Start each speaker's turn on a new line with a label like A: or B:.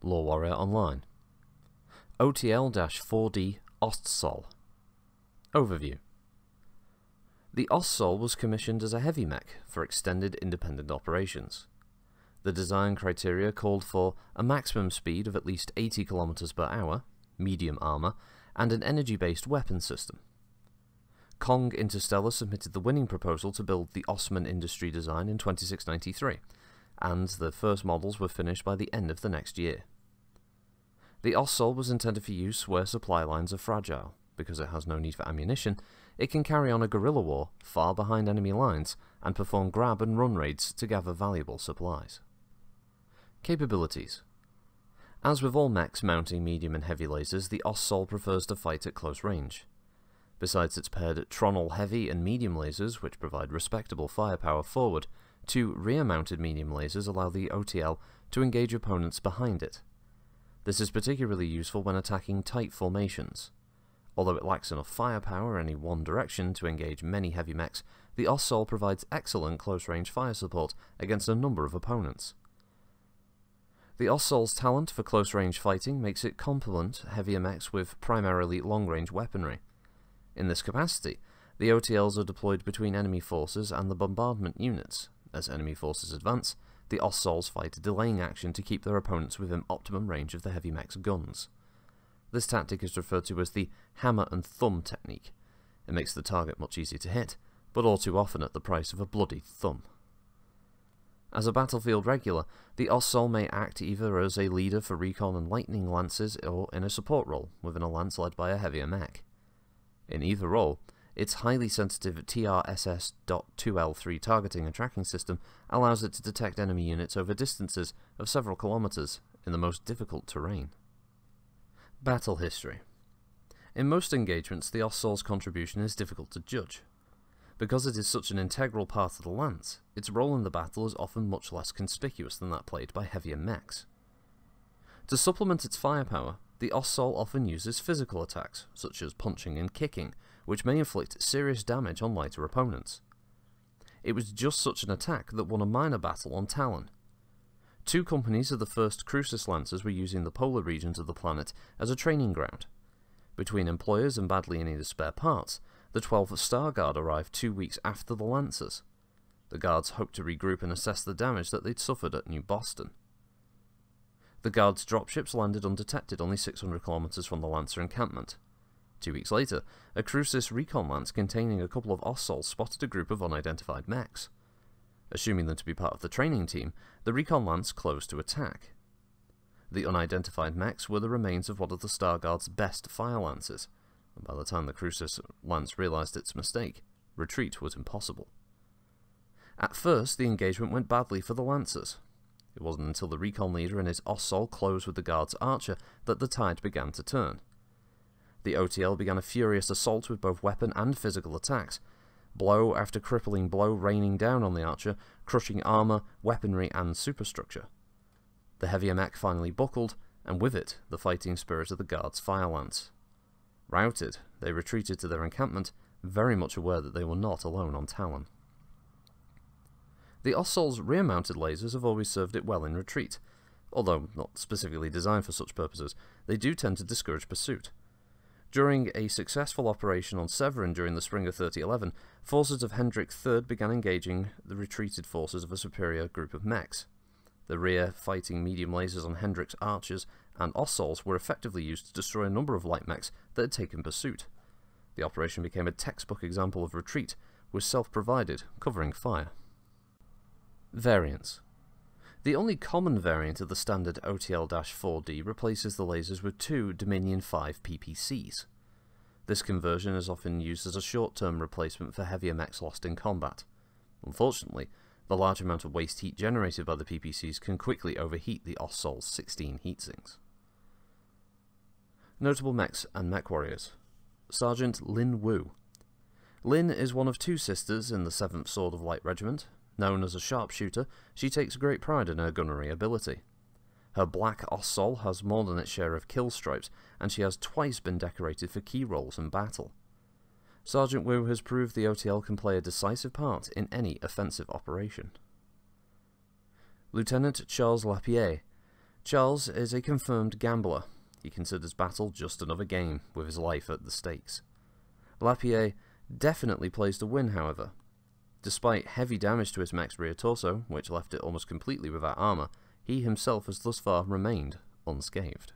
A: LoreWarrior Online. OTL-4D Ostsol. Overview. The Ostsol was commissioned as a heavy mech for extended independent operations. The design criteria called for a maximum speed of at least 80 km per hour, medium armor, and an energy-based weapon system. Kong Interstellar submitted the winning proposal to build the Ostsolin't industry design in 2693, and the first models were finished by the end of the next year. The Ostsol was intended for use where supply lines are fragile. Because it has no need for ammunition, it can carry on a guerrilla war far behind enemy lines and perform grab and run raids to gather valuable supplies. Capabilities. As with all mechs mounting medium and heavy lasers, the Ostsol prefers to fight at close range. Besides its paired Tronal heavy and medium lasers, which provide respectable firepower forward, two rear-mounted medium lasers allow the OTL to engage opponents behind it. This is particularly useful when attacking tight formations. Although it lacks enough firepower in any one direction to engage many heavy mechs, the Ostsol provides excellent close-range fire support against a number of opponents. The Ostsol's talent for close-range fighting makes it complement heavier mechs with primarily long-range weaponry. In this capacity, the OTLs are deployed between enemy forces and the bombardment units. As enemy forces advance, the Ostsols fight a delaying action to keep their opponents within optimum range of the heavy mech's guns. This tactic is referred to as the hammer and thumb technique. It makes the target much easier to hit, but all too often at the price of a bloody thumb. As a battlefield regular, the Ostsol may act either as a leader for recon and lightning lances or in a support role within a lance led by a heavier mech. In either role, its highly sensitive TRSS.2L3 targeting and tracking system allows it to detect enemy units over distances of several kilometers in the most difficult terrain. Battle history. In most engagements, the Ostsol's contribution is difficult to judge. Because it is such an integral part of the lance, its role in the battle is often much less conspicuous than that played by heavier mechs. To supplement its firepower, the Ostsol often uses physical attacks, such as punching and kicking, which may inflict serious damage on lighter opponents. It was just such an attack that won a minor battle on Talon. Two companies of the first Crucis Lancers were using the polar regions of the planet as a training ground. Between employers and badly in need of spare parts, the 12th Star Guard arrived 2 weeks after the Lancers. The Guards hoped to regroup and assess the damage that they'd suffered at New Boston. The Guards' dropships landed undetected only 600 kilometers from the Lancer encampment. 2 weeks later, a Crucis recon lance containing a couple of Ostsols spotted a group of unidentified mechs. Assuming them to be part of the training team, the recon lance closed to attack. The unidentified mechs were the remains of one of the Star Guard's best fire lances, and by the time the Crucis lance realized its mistake, retreat was impossible. At first, the engagement went badly for the Lancers. It wasn't until the recon leader and his Ostsol closed with the Guard's archer that the tide began to turn. The OTL began a furious assault with both weapon and physical attacks, blow after crippling blow raining down on the archer, crushing armor, weaponry, and superstructure. The heavier mech finally buckled, and with it, the fighting spirit of the Guard's fire lance. Routed, they retreated to their encampment, very much aware that they were not alone on Talon. The Ostsol's rear-mounted lasers have always served it well in retreat. Although not specifically designed for such purposes, they do tend to discourage pursuit. During a successful operation on Severin during the spring of 3011, forces of Hendrik III began engaging the retreated forces of a superior group of mechs. The rear-fighting medium lasers on Hendrik's archers and Ostsols were effectively used to destroy a number of light mechs that had taken pursuit. The operation became a textbook example of retreat, with self-provided, covering fire. Variants. The only common variant of the standard OTL-4D replaces the lasers with two Dominion 5 PPCs. This conversion is often used as a short-term replacement for heavier mechs lost in combat. Unfortunately, the large amount of waste heat generated by the PPCs can quickly overheat the Ostsol's 16 heatsinks. Notable mechs and mech warriors. Sergeant Lin Wu. Lin is one of two sisters in the 7th Sword of Light Regiment. Known as a sharpshooter, she takes great pride in her gunnery ability. Her black Ostsol has more than its share of kill stripes, and she has twice been decorated for key roles in battle. Sergeant Wu has proved the OTL can play a decisive part in any offensive operation. Lieutenant Charles Lapierre. Charles is a confirmed gambler. He considers battle just another game, with his life at the stakes. Lapierre definitely plays to win, however. Despite heavy damage to his mech's rear torso, which left it almost completely without armour, he himself has thus far remained unscathed.